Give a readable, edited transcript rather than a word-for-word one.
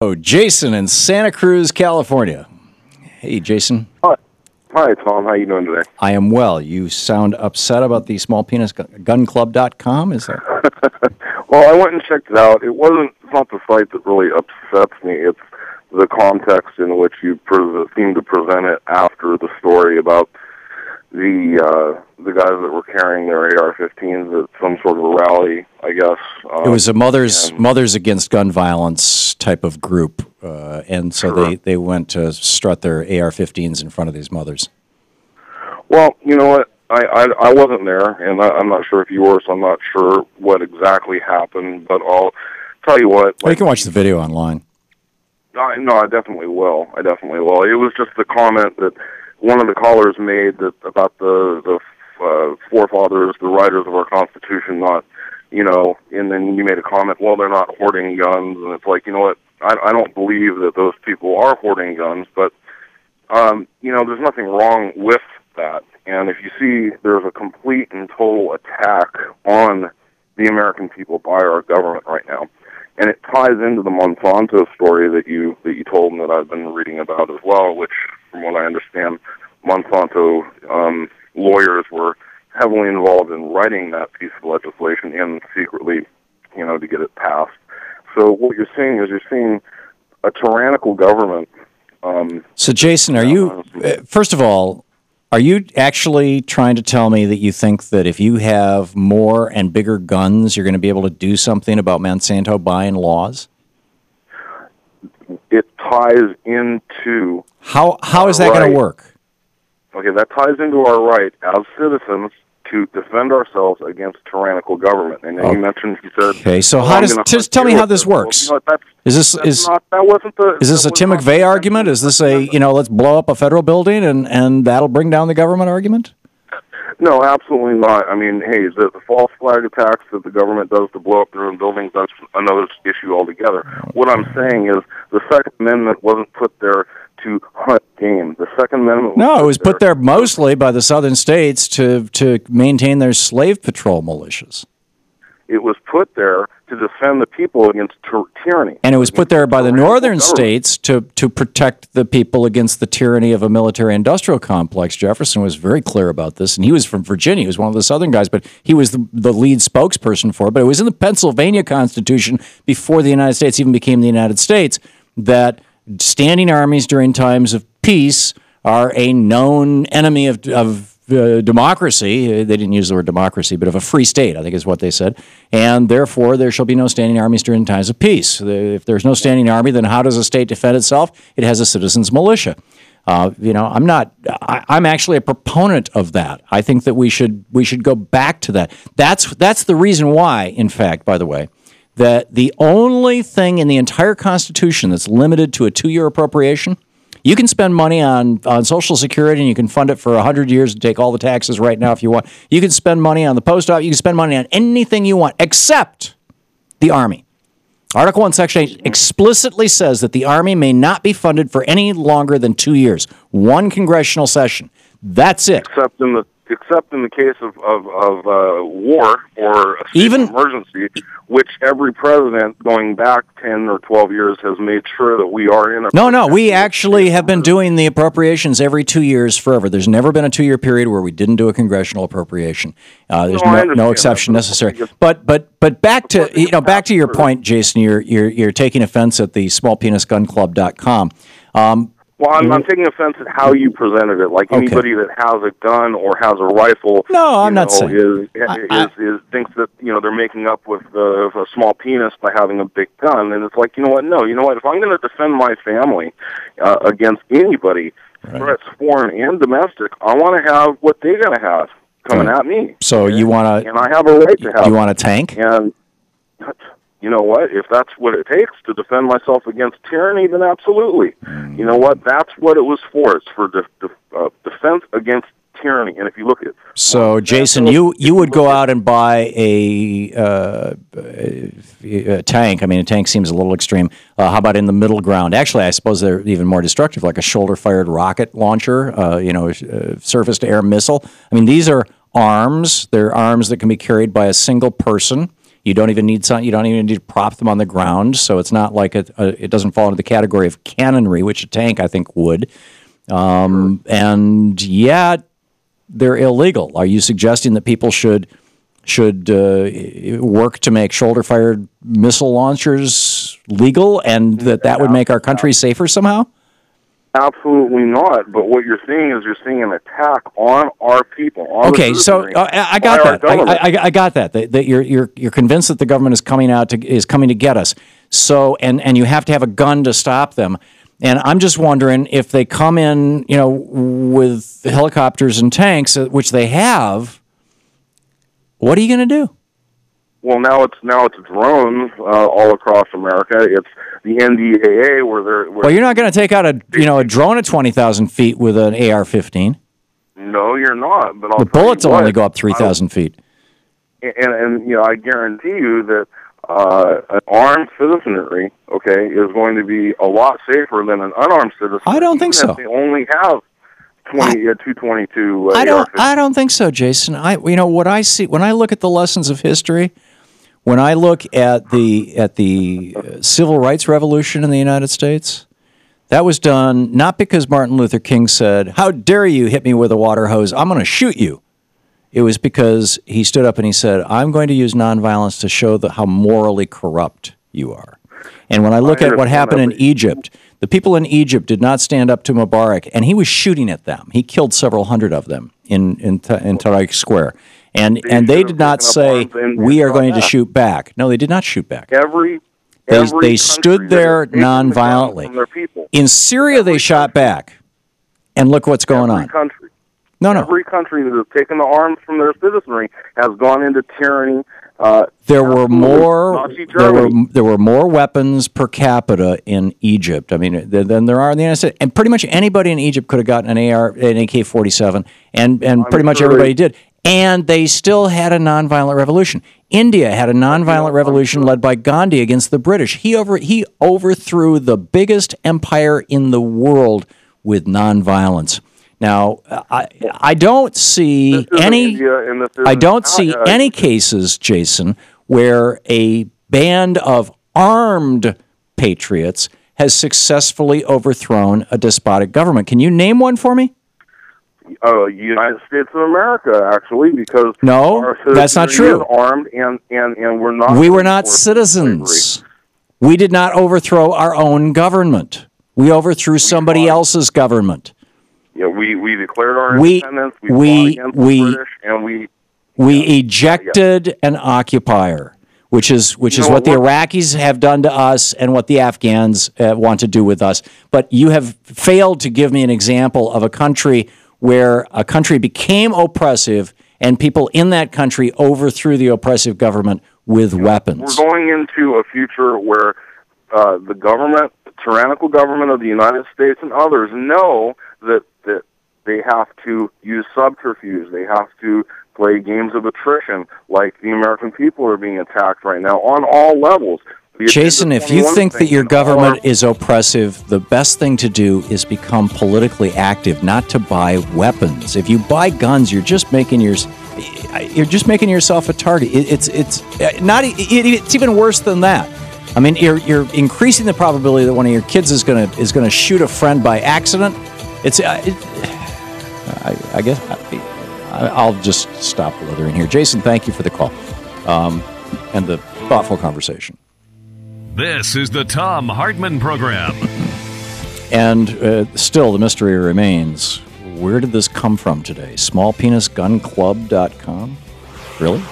Oh, Jason in Santa Cruz, California. Hey, Jason. Hi, Tom. How you doing today? I am well. You sound upset about the smallpenisgunclub.com, is that? Well, I went and checked it out. It's not the site that really upsets me. It's the context in which you seem to present it after the story about the guys that were carrying their AR-15s at some sort of a rally, I guess. It was a Mothers Against Gun Violence type of group, and so Sure. they went to strut their AR-15s in front of these mothers. Well, you know what? I wasn't there, and I'm not sure if you were, so I'm not sure what exactly happened, but I'll tell you what. You can watch the video online. No, I definitely will. I definitely will. It was just the comment that one of the callers made about the forefathers, the writers of our Constitution, not, and then you made a comment, well, they're not hoarding guns, and it's like, you know what, I don't believe that those people are hoarding guns, but, there's nothing wrong with that. And if you see there's a complete and total attack on the American people by our government right now, and it ties into the Monsanto story that you told and that I've been reading about as well, which, from what I understand, Monsanto lawyers were heavily involved in writing that piece of legislation and secretly, to get it passed. So what you're seeing a tyrannical government. So, Jason, first of all, are you actually trying to tell me that you think that if you have more and bigger guns, you're going to be able to do something about Monsanto buying laws? It ties into... How is that going to work? Okay, that ties into our right as citizens to defend ourselves against tyrannical government. And then you said... Okay, so just tell me how this works. Well, is this a Tim McVeigh argument? Is this a, let's blow up a federal building and that'll bring down the government argument? No, absolutely not. I mean, hey, the false flag attacks that the government does to blow up their own buildings, that's another issue altogether. What I'm saying is the Second Amendment wasn't put there to hunt game. The Second Amendment was put there mostly by the southern states to maintain their slave patrol militias. It was put there to defend the people against tyranny. And it was put there by the northern states to protect the people against the tyranny of a military-industrial complex. Jefferson was very clear about this, and he was from Virginia. He was one of the southern guys, but he was the lead spokesperson for it. But it was in the Pennsylvania Constitution before the United States even became the United States that standing armies during times of peace are a known enemy of democracy. They didn't use the word democracy, but of a free state, I think is what they said. And therefore, there shall be no standing armies during times of peace. If there's no standing army, then how does a state defend itself? It has a citizens' militia. I'm actually a proponent of that. I think that we should go back to that. That's the reason why, in fact, by the way, that the only thing in the entire Constitution that's limited to a 2-year appropriation, you can spend money on Social Security and you can fund it for 100 years and take all the taxes right now if you want. You can spend money on the post office. You can spend money on anything you want except the Army. Article 1, Section 8 explicitly says that the Army may not be funded for any longer than 2 years. One congressional session. That's it. Except in the case of war or a state of emergency, which every president going back 10 or 12 years has made sure that we are in a... No, we actually have been doing the appropriations every 2 years forever. There's never been a 2-year period where we didn't do a congressional appropriation. There's no exception necessary. But back to back to your point, Jason. You're taking offense at the smallpenisgunclub.com. Well, I'm taking offense at how you presented it. Like anybody that has a gun or has a rifle, not saying thinks that they're making up with a small penis by having a big gun, and it's like you know what? If I'm going to defend my family against anybody, threats foreign and domestic, I want to have what they're going to have coming at me. So you want to, and I have a right to have. You want a tank? And you know what? If that's what it takes to defend myself against tyranny, then absolutely. You know what? That's what it was for. It's for defense against tyranny. And if you look at... So, Jason, you would go out and buy a tank. I mean, a tank seems a little extreme. How about in the middle ground? Actually, I suppose they're even more destructive, like a shoulder-fired rocket launcher, surface-to-air missile. I mean, these are arms. They're arms that can be carried by a single person. You don't even need to prop them on the ground, so it's not like it doesn't fall into the category of cannonry, which a tank I think would. And yet they're illegal. Are you suggesting that people should work to make shoulder-fired missile launchers legal, and that would make our country safer somehow? Absolutely not. But what you're seeing is an attack on our people. Okay, so I got that. I got that. That you're convinced that the government is coming to get us. So and you have to have a gun to stop them. And I'm just wondering if they come in, with helicopters and tanks, which they have. What are you going to do? Well, now it's drones all across America. It's the NDAA Well, you're not going to take out a drone at 20,000 feet with an AR-15. No, you're not. But the bullets will only go up 3,000 feet. And I guarantee you that an armed citizenry, is going to be a lot safer than an unarmed citizen. I don't think so. They only have 222. I don't think so, Jason. What I see when I look at the lessons of history, when I look at the civil rights revolution in the United States, that was done not because Martin Luther King said, "How dare you hit me with a water hose? I'm going to shoot you." It was because he stood up and he said, "I'm going to use nonviolence to show how morally corrupt you are." And when I look at what happened in Egypt, the people in Egypt did not stand up to Mubarak, and he was shooting at them. He killed several hundred of them in Tahrir Square. And they did not say, "We are going to shoot back." No, they did not shoot back. They stood there nonviolently. In Syria, they shot back. And look what's going on. No. Every country that has taken the arms from their citizenry has gone into tyranny. There were more weapons per capita in Egypt. I mean, than there are in the United States. And pretty much anybody in Egypt could have gotten an AK-47, and pretty much everybody did. And they still had a nonviolent revolution. India had a nonviolent revolution led by Gandhi against the British. He overthrew the biggest empire in the world with nonviolence. Now, I don't see any cases, Jason, where a band of armed patriots has successfully overthrown a despotic government. Can you name one for me? United States of America, actually, because no, that's not true. Armed and we're not. We were not citizens. We did not overthrow our own government. We overthrew somebody else's government. Yeah, we declared our independence. We fought against the British, and we ejected an occupier, which is what the Iraqis have done to us, and what the Afghans want to do with us. But you have failed to give me an example of a country where a country became oppressive and people in that country overthrew the oppressive government with weapons. We're going into a future where the government, the tyrannical government of the United States and others know that they have to use subterfuge. They have to play games of attrition, like the American people are being attacked right now on all levels. Jason, if you think that your government is oppressive, the best thing to do is become politically active, not to buy weapons. If you buy guns, you're just making yourself a target. It's even worse than that. I mean, you're increasing the probability that one of your kids is going to shoot a friend by accident. I guess I'll just stop blithering here. Jason, thank you for the call and the thoughtful conversation. This is the Thom Hartmann Program. And still, the mystery remains. Where did this come from today? Smallpenisgunclub.com? Really?